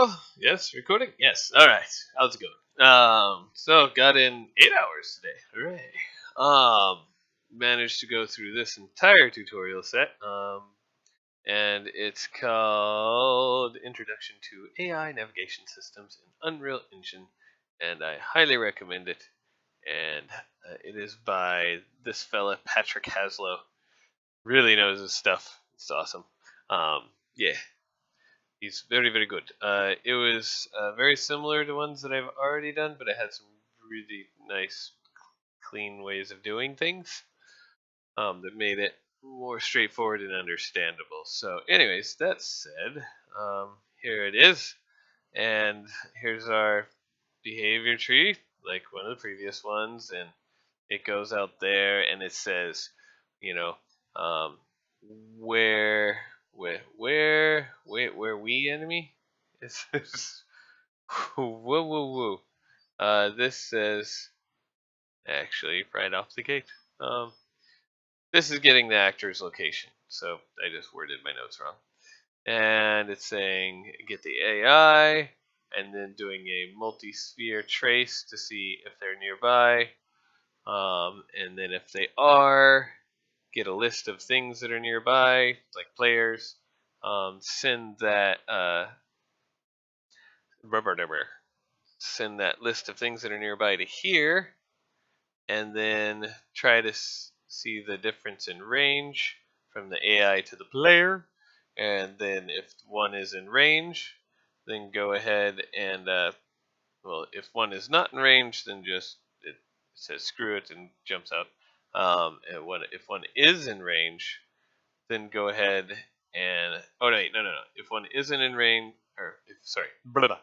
Hello. Yes, recording. Yes. All right. How's it going? So got in 8 hours today. Hooray. Managed to go through this entire tutorial set. And it's called Introduction to AI Navigation Systems in Unreal Engine, and I highly recommend it. And it is by this fella Patrick Haslow. Really knows his stuff. It's awesome. Yeah. He's very, very good. It was very similar to ones that I've already done, but it had some really nice, clean ways of doing things that made it more straightforward and understandable. So, anyways, that said, here it is. And here's our behavior tree, like one of the previous ones. And it goes out there and it says, you know, um, where we enemy? It's whoa, whoa, whoa. This says, actually, right off the gate, this is getting the actor's location. So I just worded my notes wrong. And it's saying get the AI, and then doing a multi-sphere trace to see if they're nearby. And then if they are, get a list of things that are nearby, like players. Send that send that list of things that are nearby to here, and then try to see the difference in range from the AI to the player. And then if one is in range, then go ahead and well, if one is not in range, then just it says screw it and jumps out. And if one is in range, then go ahead and no. If one isn't in range, or if, sorry, blah, blah.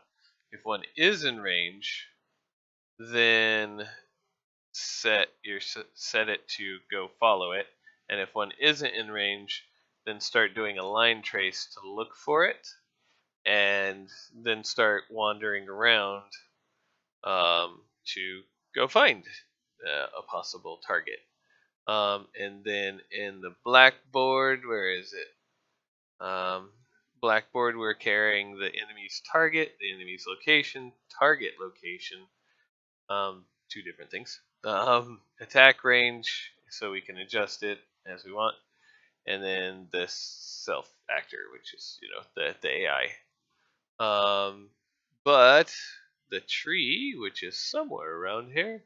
If one is in range, then set it to go follow it, and if one isn't in range, then start doing a line trace to look for it, and then start wandering around to go find a possible target. And then in the blackboard, where is it? Blackboard, we're carrying the enemy's target, the enemy's location, target location, two different things. Attack range, so we can adjust it as we want, and then the self actor, which is the AI. But the tree, which is somewhere around here,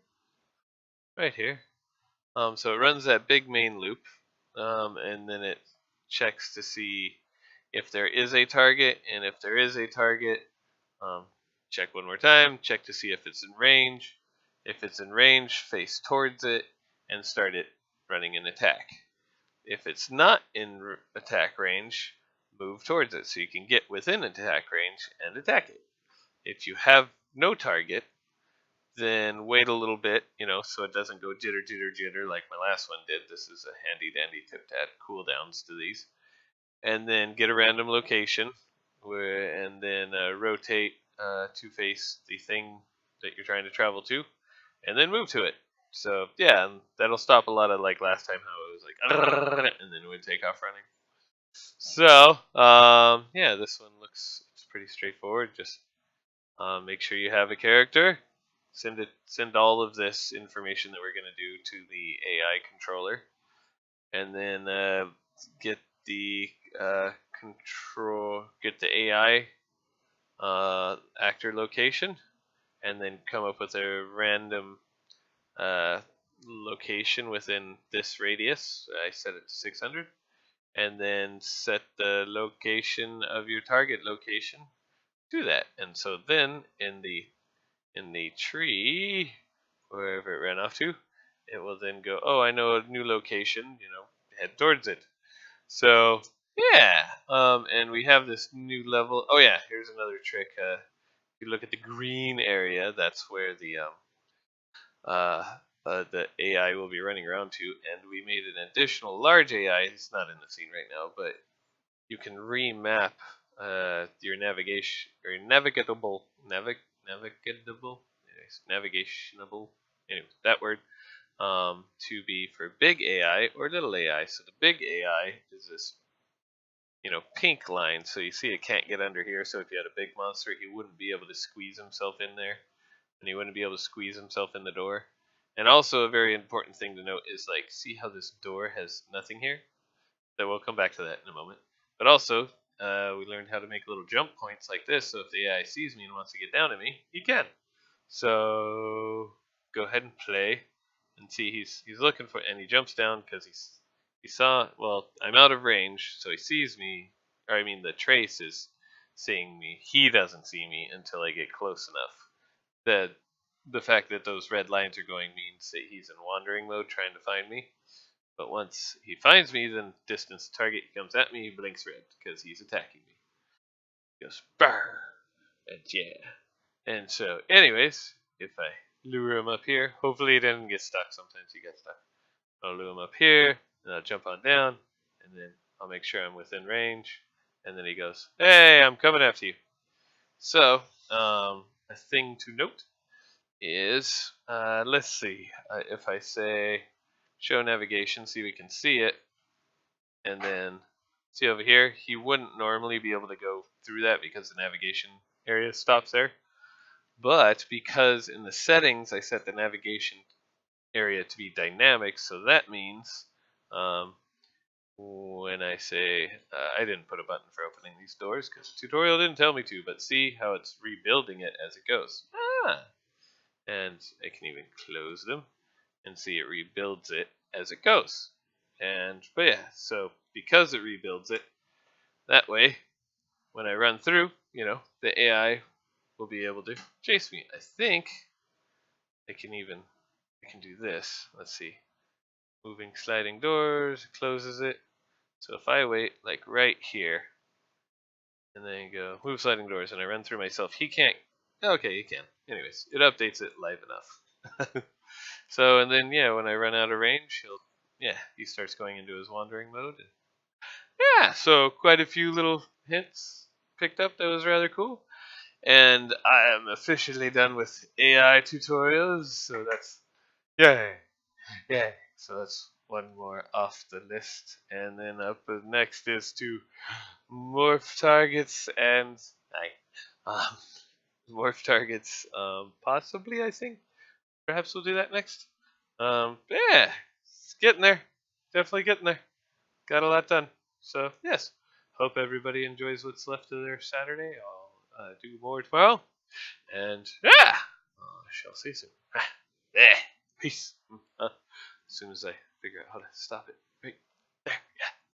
right here. So it runs that big main loop, and then it checks to see if there is a target, and if there is a target, check one more time, check to see if it's in range. If it's in range, face towards it and start it running an attack. If it's not in attack range, move towards it so you can get within attack range and attack it. If you have no target, then wait a little bit, so it doesn't go jitter, jitter, jitter like my last one did. This is a handy dandy tip to add cooldowns to these. And then get a random location, and then rotate to face the thing that you're trying to travel to, and then move to it. So yeah, and that'll stop a lot of, like last time, how it was like and then it would take off running. So yeah, this one it's pretty straightforward. Just make sure you have a character. Send all of this information that we're going to do to the AI controller, and then get the get the AI actor location, and then come up with a random location within this radius. I set it to 600, and then set the location of your target location to that. And so then in the tree, wherever it ran off to, it will then go, oh, I know a new location, head towards it. So yeah, and we have this new level. Oh yeah, here's another trick. If you look at the green area, that's where the AI will be running around to, and we made an additional large AI. It's not in the scene right now, but you can remap your navigation or navigatable, navigationable. Anyway, that word to be for big AI or little AI. So the big AI is this pink line, so you see it can't get under here. So if you had a big monster, he wouldn't be able to squeeze himself in there, and he wouldn't be able to squeeze himself in the door. And also a very important thing to note is like, see how this door has nothing here? So we'll come back to that in a moment. But also, we learned how to make little jump points like this, so if the AI sees me and wants to get down at me, he can. So go ahead and play, and see he's looking for, and he jumps down because he saw. Well, I'm out of range, so he sees me. Or I mean, the trace is seeing me. He doesn't see me until I get close enough. The fact that those red lines are going means that he's in wandering mode, trying to find me. But once he finds me, then distance target comes at me, blinks red because he's attacking me. He goes brr, and yeah. And so, anyways, if I lure him up here, hopefully he doesn't get stuck. Sometimes he gets stuck. I'll lure him up here, and I'll jump on down, and then I'll make sure I'm within range. And then he goes, "Hey, I'm coming after you." So, a thing to note is, let's see, if I say show navigation, see we can see it, and then see over here, he wouldn't normally be able to go through that because the navigation area stops there. But because in the settings I set the navigation area to be dynamic, so that means when I say, I didn't put a button for opening these doors because the tutorial didn't tell me to, but see how it's rebuilding it as it goes. And I can even close them and see it rebuilds it as it goes. But yeah, so because it rebuilds it, that way, when I run through, the AI will be able to chase me. I think I can do this. Let's see. Moving sliding doors, closes it. So if I wait like right here, and then go move sliding doors, and I run through myself, he can't. Okay, he can. Anyways, it updates it live enough. So, and then yeah, when I run out of range, he starts going into his wandering mode. Yeah, so quite a few little hints picked up. That was rather cool. And I am officially done with AI tutorials, so that's yay, yay. So that's one more off the list, and then up next is to morph targets and um, morph targets. Possibly, I think. Perhaps we'll do that next. Yeah, it's getting there. Definitely getting there. Got a lot done. So yes, hope everybody enjoys what's left of their Saturday. I'll do more tomorrow. And yeah, shall see soon. Yeah, peace. As soon as I figure out how to stop it.